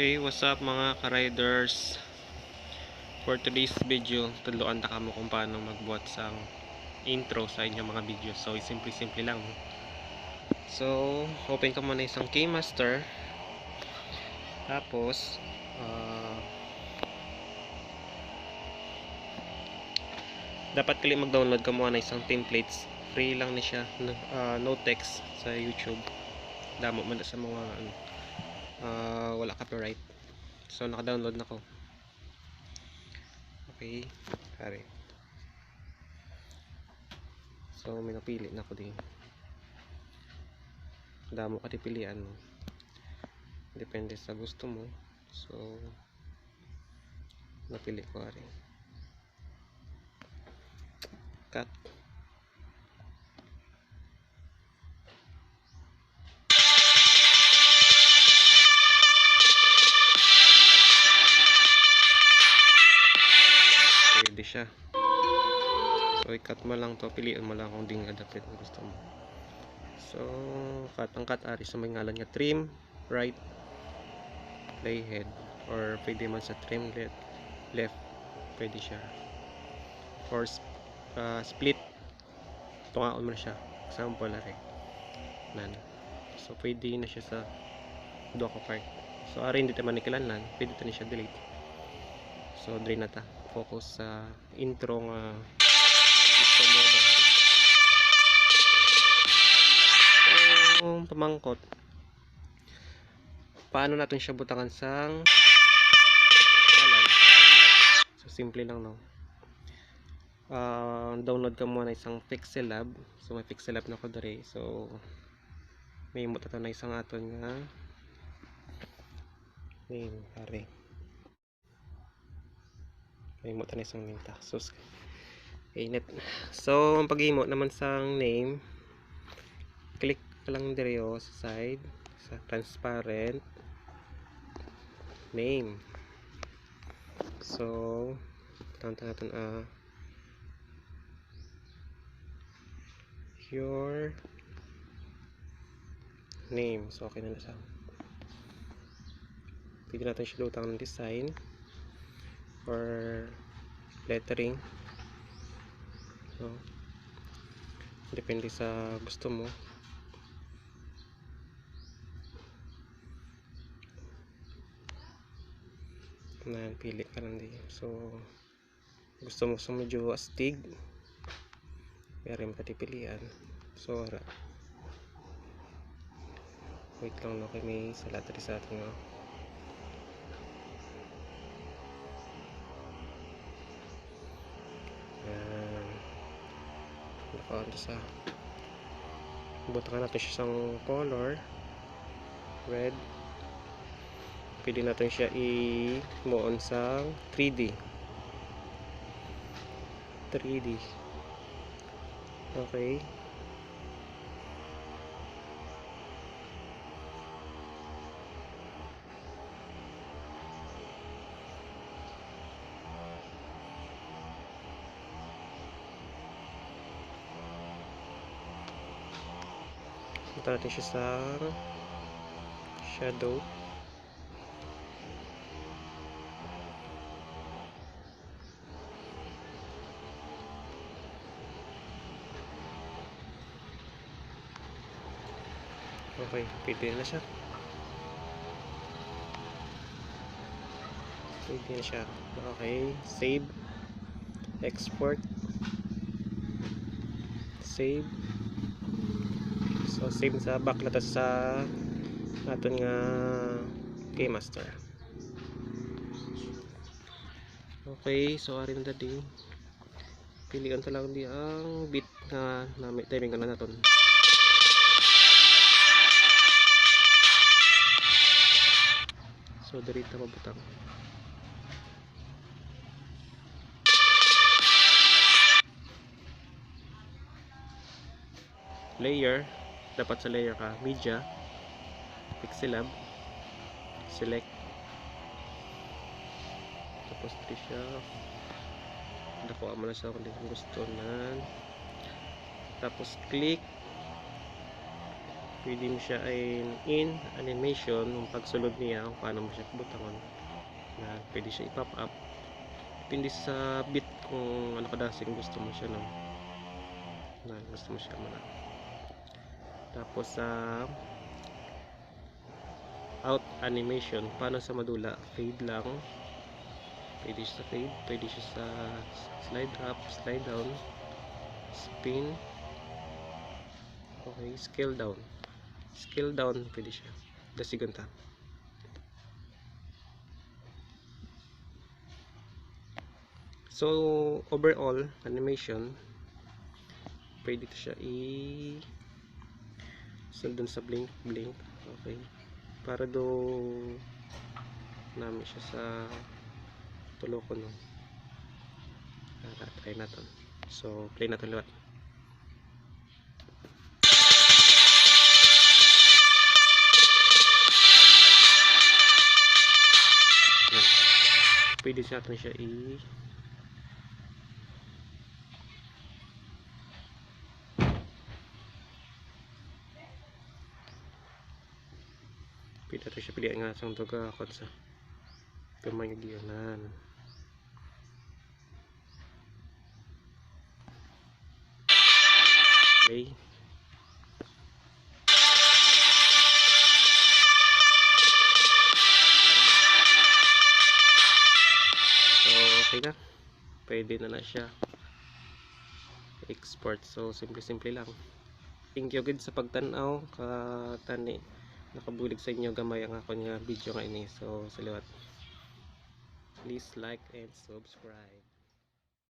Okay, what's up mga ka-riders? For today's video, tuluan ta kamo kung paano magbuhat sang intro sa inyong mga video. So, simple-simple lang. So, open ka muna isang kinemaster. Tapos, dapat kali mag-download ka muna ng isang templates. Free lang ni siya, no text sa YouTube. Damo man sa mga wala copyright. So, naka-download na ko. Okay, pare. So, may napili na ko din. Damo ka pilian mo. Depende sa gusto mo. So, napili ko rin. Cut. Pwede siya. So, i-cut mo lang to. Piliin mo lang kung ding adapted na gusto mo. So, cut ang cut ari sa may ngalan nga trim, right, playhead, or pwede man sa trim left, pwede siya. Or split. Tungaon mo na siya. Example ari. Nan. So, pwede na siya sa duha ka part. So, ari hindi tayo manikilanlan. Pwede ta ni siya delete. So, drain na ta. Focus sa intro nga gusto mo ba. So, pamangkot. Paano natin siya butangan sang ngalan? So, simple lang, no? Download ka muna isang Pixel Lab. So, may Pixel Lab na ko dere. So, may imot ito na isang aton nga name, pare. May imot na isang name ta. So, init. So, ang pag-imot naman sang name, click ka lang dere sa side, sa transparent name. So, tanta natin your name. So, okay na siya. Pwede natin siya lutang ng design or lettering. So, depende sa gusto mo. Na pili ka lang din. So, gusto mo sa medyo astig, meron pati pilihan. So, wait lang, no, kay may salat sa ating nakaunta sa butangan natin siya isang color red. Pwede natin siya i-moon sa 3D. Okay, punta natin siya sa shadow. Okay, pwede na siya. Okay, save, export, save. So, save sa backlot sa aton nga kinemaster. Okay, so arin na di pilihan talaga di ang bit na may timing ka na naton. So, dirita mabutang. Layer, dapat sa layer ka, media, Pixel Lab, select, tapos dito siya, nakuha mo na siya kung gusto na, tapos click Pwede mo siya ay in animation yung pagsulod niya kung paano mo siya butangon na pwede siya i-pop up depende sa bit kung ano kadasing gusto mo siya, no, na gusto mo siya muna. Tapos sa out animation, paano sa madula, fade lang, pwede siya sa fade, pwede siya sa slide up, slide down, spin, okay, scale down, pwede siya dasigunta. So overall animation, pwede ko siya sundon sa blink, okay, para do namin siya sa tulo ko, no. Try natin, so play natin lahat. Pwede siya natin siya pwede natin siya pilihan nga sa tuga akot sa pamangyagiyanan. Okay, so okay na, pwede na siya export. So simple lang. Thank you gid sa pagtanaw, tani nakabulig sa inyo gamay ang ako nga video nga ini. So salamat, please like and subscribe.